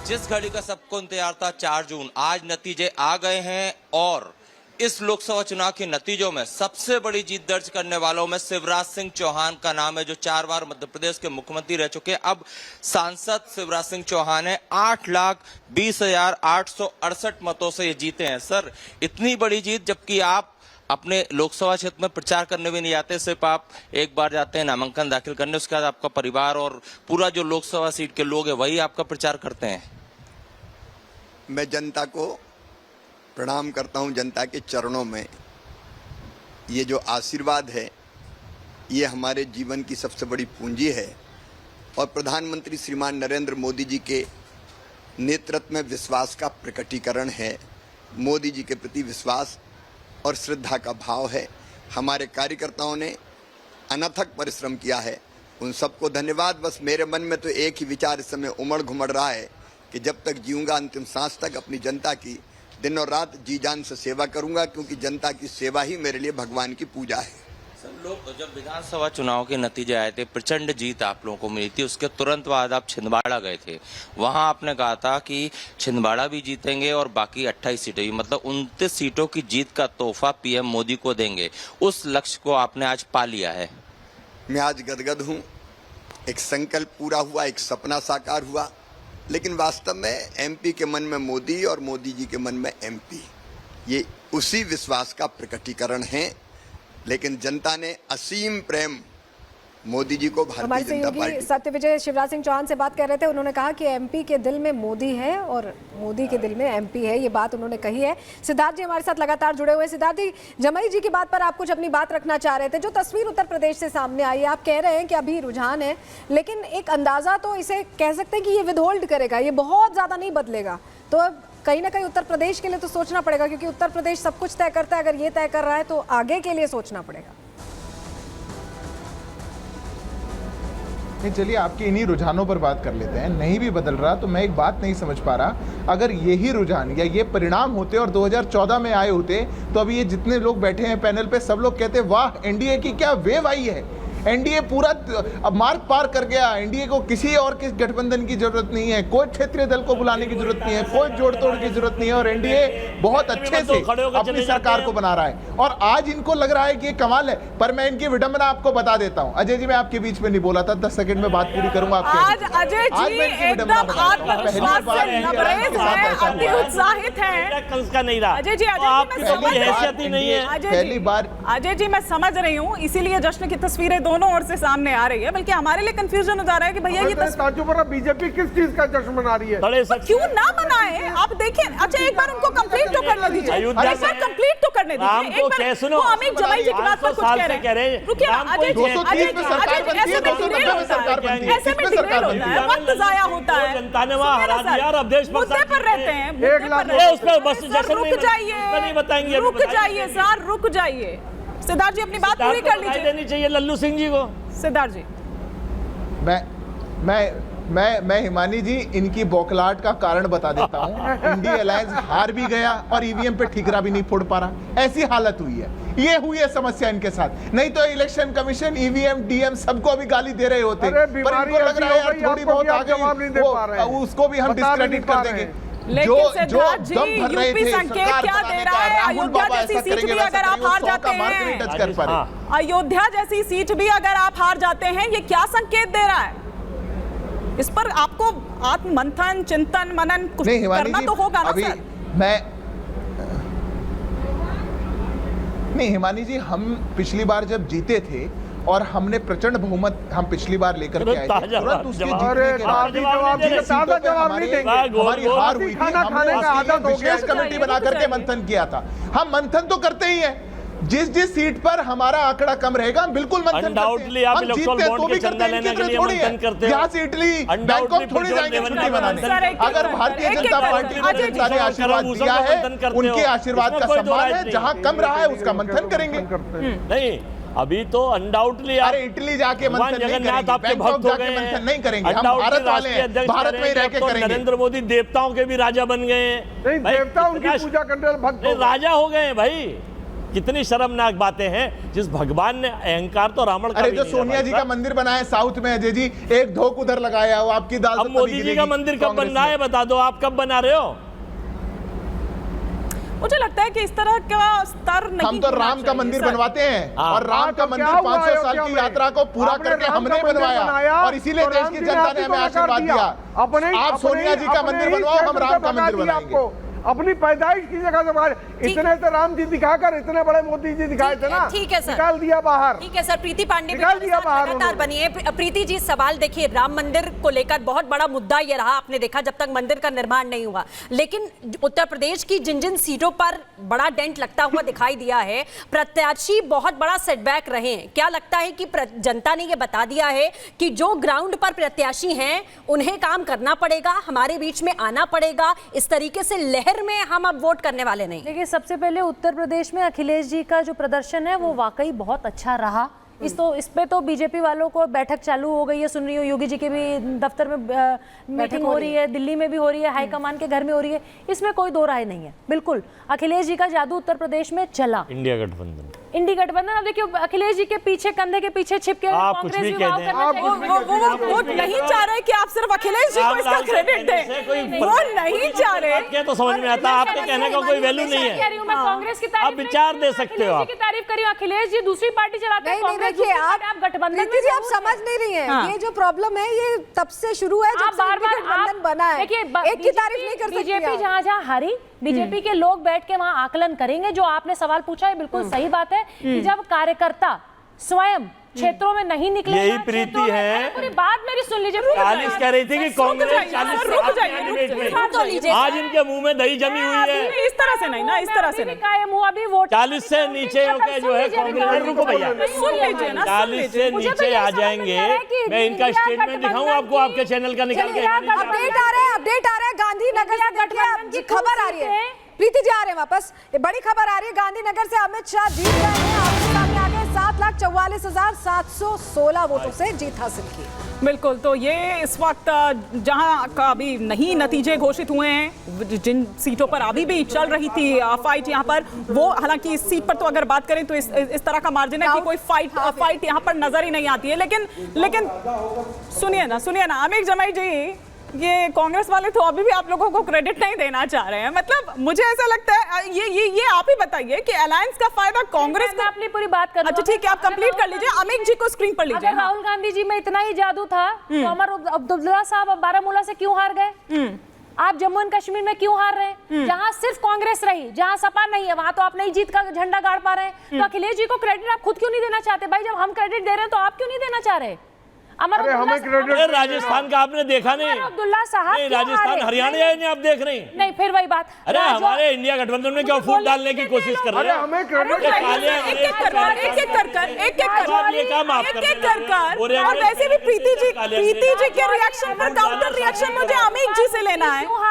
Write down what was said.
जिस घड़ी का सबको इंतजार था 4 जून, आज नतीजे आ गए हैं और इस लोकसभा चुनाव के नतीजों में सबसे बड़ी जीत दर्ज करने वालों में शिवराज सिंह चौहान का नाम है, जो 4 बार मध्य प्रदेश के मुख्यमंत्री रह चुके हैं। अब सांसद शिवराज सिंह चौहान है, 8,20,868 मतों से ये जीते हैं। सर, इतनी बड़ी जीत, जबकि आप अपने लोकसभा क्षेत्र में प्रचार करने भी नहीं आते, सिर्फ आप एक बार जाते हैं नामांकन दाखिल करने, उसके बाद आपका परिवार और पूरा जो लोकसभा सीट के लोग हैं वही आपका प्रचार करते हैं। मैं जनता को प्रणाम करता हूं, जनता के चरणों में। ये जो आशीर्वाद है ये हमारे जीवन की सबसे बड़ी पूंजी है और प्रधानमंत्री श्रीमान नरेंद्र मोदी जी के नेतृत्व में विश्वास का प्रकटीकरण है। मोदी जी के प्रति विश्वास और श्रद्धा का भाव है। हमारे कार्यकर्ताओं ने अनथक परिश्रम किया है, उन सबको धन्यवाद। बस मेरे मन में तो एक ही विचार इस समय उमड़ घुमड़ रहा है कि जब तक जीऊंगा अंतिम सांस तक अपनी जनता की दिन और रात जी जान से सेवा करूंगा, क्योंकि जनता की सेवा ही मेरे लिए भगवान की पूजा है। सर, लोग जब विधानसभा चुनाव के नतीजे आए थे, प्रचंड जीत आप लोगों को मिली थी, उसके तुरंत बाद आप छिंदवाड़ा गए थे। वहां आपने कहा था कि छिंदवाड़ा भी जीतेंगे और बाकी 28 सीटें भी, मतलब 29 सीटों की जीत का तोहफा पीएम मोदी को देंगे। उस लक्ष्य को आपने आज पा लिया है। मैं आज गदगद हूं। एक संकल्प पूरा हुआ, एक सपना साकार हुआ, लेकिन वास्तव में एमपी के मन में मोदी और मोदी जी के मन में एमपी, ये उसी विश्वास का प्रकटीकरण है। लेकिन जनता ने असीम प्रेम मोदी जी को, भारतीय जनता पार्टी। सत्यविजय शिवराज सिंह चौहान से बात कर रहे थे, उन्होंने कहा कि एमपी के दिल में मोदी है और मोदी के दिल में एमपी है, ये बात उन्होंने कही है। सिद्धार्थ जी हमारे साथ लगातार जुड़े हुए। सिद्धार्थ जी, जमाई जी की बात पर आप कुछ अपनी बात रखना चाह रहे थे। जो तस्वीर उत्तर प्रदेश से सामने आई है, आप कह रहे हैं कि अभी रुझान है, लेकिन एक अंदाजा तो इसे कह सकते हैं कि ये विदहोल्ड करेगा, ये बहुत ज्यादा नहीं बदलेगा। तो कहीं ना कहीं उत्तर प्रदेश के लिए तो सोचना पड़ेगा, क्योंकि उत्तर प्रदेश सब कुछ तय करता है। अगर ये तय कर रहा है तो आगे के लिए सोचना पड़ेगा। नहीं, चलिए आपके इन्हीं रुझानों पर बात कर लेते हैं। नहीं भी बदल रहा तो मैं एक बात नहीं समझ पा रहा, अगर यही रुझान या ये परिणाम होते और 2014 में आए होते तो अभी ये जितने लोग बैठे हैं पैनल पे सब लोग कहते वाह एनडीए की क्या वेव आई है, एनडीए पूरा अब मार्ग पार कर गया, एनडीए को किसी और किस गठबंधन की जरूरत नहीं है, कोई क्षेत्रीय दल को बुलाने की जरूरत नहीं है, कोई जोड़ तोड़ की जरूरत नहीं है और एनडीए बहुत अच्छे से अपनी सरकार को बना रहा है। और आज इनको लग रहा है कि ये कमाल है। पर मैं इनकी विडंबना आपको बता देता हूं। अजय जी, मैं आपके बीच में नहीं बोला था, 10 सेकंड में बात पूरी करूंगा आपके। आज अजय जी एकदम आत्मविश्वास से लबरेज हैं, अति उत्साहित हैं। अजय जी, पहली बार अजय जी मैं समझ रही हूँ, इसीलिए जश्न की तस्वीरें दोनों ओर से सामने आ रही है। बल्कि हमारे लिए कंफ्यूजन हो जा रहा है कि भैया ये बीजेपी किस चीज का जश्न मना रही है? क्यों ना मनाए? आप देखिए। अच्छा, एक बार उनको कंप्लीट तो करने दीजिए, एक बार कंप्लीट तो करने दीजिए। एक बार वो अमित जमाई जी की बात पर कुछ कह रहे हैं। रुकिए अजय जी, ऐसे में डिरेल होता है, वक्त जाया होता है, जनता ने वहां हरा दिया और अब देश मुद्दे पर रहते हैं। रुक जाइए सर, रुक जाइए। सिद्धार्थ जी अपनी बात पूरी कर लीजिए। देनी चाहिए लल्लू सिंह जी को। सिद्धार्थ जी, मैं हिमानी जी इनकी बौखलाहट का कारण बता देता हूं। इंडिया अलायंस हार भी गया और ईवीएम पे ठिकरा भी नहीं फोड़ पा रहा, ऐसी हालत हुई है। ये हुई है समस्या इनके साथ, नहीं तो इलेक्शन कमिशन, ईवीएम, डीएम सबको भी गाली दे रहे होते, पर इनको लग रहा है यार थोड़ी बहुत आगे उसको भी हम डिस्क्रेडिट कर देंगे। लेकिन सिद्धार्थ जी, यूपी संकेत क्या दे रहा है? अयोध्या जैसी सीट भी अगर आप हार जाते हैं, अयोध्या जैसी सीट भी अगर आप हार जाते हैं, ये क्या संकेत दे रहा है? इस पर आपको आत्म मंथन, चिंतन, मनन कुछ करना तो होगा ना सर। नहीं हिमानी जी, हम पिछली बार जब जीते थे और हमने प्रचंड बहुमत हम पिछली बार लेकर के आए थे, तुरंत उसके हमारी हार हुई थी। हमने विशेष कमेटी बना करके मंथन किया था। हम मंथन तो करते ही हैं, जिस सीट पर हमारा आंकड़ा कम रहेगा हम बिल्कुल मंथन करते हैं। हम जीतते तो भी करते हैं, थोड़ी है यहाँ से इटली बैंकॉक थोड़ी जाएंगे छुट्टी मनाने। अगर भारतीय जनता पार्टी ने जनता ने आशीर्वाद दिया है, उनके आशीर्वाद का सम्मान है, जहाँ कम रहा है उसका मंथन करेंगे। नहीं, अभी तो अनडाउटली अरे इटली जाके मंथन नहीं करेंगे, बैंकॉक जाके मंथन नहीं करेंगे। हम भारत वाले हैं, भारत में ही रह के करेंगे। नरेंद्र मोदी देवताओं के भी राजा बन गए हैं। नहीं, देवता उनकी पूजा करने वाले भक्त राजा हो गए भाई। कितनी शर्मनाक बातें हैं। जिस भगवान ने अहंकार तो रावण का अरे भी जो नहीं सोनिया था जी भाई का मंदिर बना है साउथ में, अजय जी, एक धोख उधर लगाया हो, आपकी दाल अब तो मोदी तभी जी का गिरेगी मंदिर कब कांग्रेस बन रहा में। है बता दो, आप कब बना रहे हो? मुझे लगता है कि इस तरह का स्तर नहीं हम तो होना राम का चाहिए, मंदिर सर। बनवाते हैं हाँ। और राम का तो मंदिर क्या हुआ 500 साल अयोध्या की में? यात्रा को पूरा आपने करके राम हमने का मंदिर बनवाया बनाया और इसीलिए तो देश राम की जी ने जनता आपको ने हमें नकार आशीर्वाद दिया। अपने आप सोनिया जी का अपने मंदिर ही बनवाओ, हम क्षेत्र राम से का भगा मंदिर दिया बनाएंगे। आपको। अपनी पैदाइश की जगह से बाहर इतने तो राम जी दिखाकर इतने बड़े मोदी जी दिखाए थे ना, ठीक है सर। निकाल दिया बाहर। ठीक है सर, प्रीति पांडे भी निकाल हमारे दिया साथ बाहर लगातार उन्होंने। बनी है। प्रीति जी, सवाल देखिए, राम मंदिर को लेकर बहुत बड़ा मुद्दा ये रहा, आपने देखा जब तक मंदिर का निर्माण नहीं हुआ। लेकिन उत्तर प्रदेश की जिन जिन सीटों पर बड़ा डेंट लगता हुआ दिखाई दिया है, प्रत्याशी बहुत बड़ा सेटबैक रहे हैं। क्या लगता है कि जनता ने ये बता दिया है कि जो ग्राउंड पर प्रत्याशी हैं उन्हें काम करना पड़ेगा, हमारे बीच में आना पड़ेगा, इस तरीके से लहर में हम अब वोट करने वाले नहीं? देखिए, सबसे पहले उत्तर प्रदेश में अखिलेश जी का जो प्रदर्शन है वो वाकई बहुत अच्छा रहा। इस पे तो बीजेपी वालों को बैठक चालू हो गई है, सुन रही हो, योगी जी के भी दफ्तर में मीटिंग हो रही है, दिल्ली में भी हो रही है, हाईकमान के घर में हो रही है, इसमें कोई दो राय नहीं है। बिल्कुल अखिलेश जी का जादू उत्तर प्रदेश में चला। इंडिया गठबंधन, इंडी गठबंधन, अब देखिए अखिलेश जी के पीछे, कंधे के पीछे छिप के आप कुछ कांग्रेस भी भी कह वाव दें। करना चाहिए। वो नहीं चाह रहे कि आप सिर्फ अखिलेश जी को इसका क्रेडिट दें, वो नहीं चाह रहे। क्या तो समझ में आता, आपके कहने का कोई वैल्यू नहीं कह रही है। हूं मैं, कांग्रेस की तारीफ आप विचार दे सकते हो, अखिलेश जी की तारीफ करी, अखिलेश जी दूसरी पार्टी चलाते हैं, नहीं कांग्रेस देखिए, दूसरी पार्टी, आप गठबंधन में प्रीति जी आप जरूर समझ हैं। नहीं रही हैं। हाँ। ये जो प्रॉब्लम है ये तब से शुरू है जब आप से बार-बार गठबंधन बना है। देखिए, एक की तारीफ नहीं कर सकती बीजेपी आप। जहां हारी, बीजेपी के लोग बैठ के वहां आकलन करेंगे। जो आपने सवाल पूछा है बिल्कुल सही बात है कि जब कार्यकर्ता स्वयं क्षेत्रों में नहीं निकले, यही प्रीति है। पूरी बात मेरी सुन लीजिए। 40 कह रही थी कि कांग्रेस 40 से रुक आगे जाइए, आने रुक में जाइए, इतने। रुक तो लीजिए। आज इनके मुंह में दही जमी हुई है। नहीं, इस तरह से नहीं ना, इस तरह से नहीं। कायम हुआ अभी वोट 40 से नीचे के जो है कांग्रेस, रुको भैया, सुन लीजिए ना, सुन 40 से मुझे तो नीचे ये आ समझ जाएंगे। नहीं आ रहा है कि मैं इनका इंडिया स्टेटमेंट दिखाऊं गठबंधन आपको, आपके चैनल का निकाल के। अपडेट आ रहा है, अपडेट आ रहा है। गांधीनगर से देखिए, गठबंधन की खबर आ रही है। प्रीति जी आ रहे हैं वापस, ये बड़ी खबर आ रही है। गांधीनगर से अमित शाह जीत गए हैं, आपके सामने आ गए 7,44,716 वोटों से जीत हासिल की। बिल्कुल, तो ये इस वक्त जहां का अभी नहीं नतीजे घोषित हुए हैं, जिन सीटों पर अभी भी चल रही थी फाइट यहाँ पर, वो हालांकि इस सीट पर तो अगर बात करें तो इस तरह का मार्जिन है कि कोई फाइट यहाँ पर नजर ही नहीं आती है। लेकिन सुनिए ना अमित जमाई जी, ये कांग्रेस वाले तो अभी भी आप लोगों को क्रेडिट नहीं देना चाह रहे हैं। मतलब मुझे ऐसा लगता है, ये आप ही बताइए कि अलायंस का फायदा कांग्रेस मैं अपनी पूरी बात कर। अच्छा ठीक है, आप कंप्लीट कर लीजिए, अमित जी को स्क्रीन पर लीजिए। अगर राहुल गांधी जी में इतना ही जादू था तो अमर अब्दुल्ला साहब बारामूला से क्यों हार गए? आप जम्मू एंड कश्मीर में क्यों हार रहे हैं? जहां सिर्फ कांग्रेस रही, जहां सपा नहीं है, वहां तो आप नई जीत का झंडा गाड़ पा रहे हैं। तो अखिलेश जी को क्रेडिट आप खुद क्यों नहीं देना चाहते? भाई जब हम क्रेडिट दे रहे हैं तो आप क्यों नहीं देना चाह रहे? अरे हमें क्रेडिट अरे राजस्थान का आपने देखा नहीं? अब्दुल्ला साहब नहीं, क्यों राजस्थान हारे? हरियाणा नहीं आप देख रही? नहीं, फिर वही बात। अरे हमारे इंडिया गठबंधन में क्या फूट डालने की कोशिश कर रहे अरे हैं? हमें क्रेडिट एक-एक कर और वैसे भी प्रीति जी के रिएक्शन पर काउंटर रिएक्शन मुझे अमित जी से लेना है।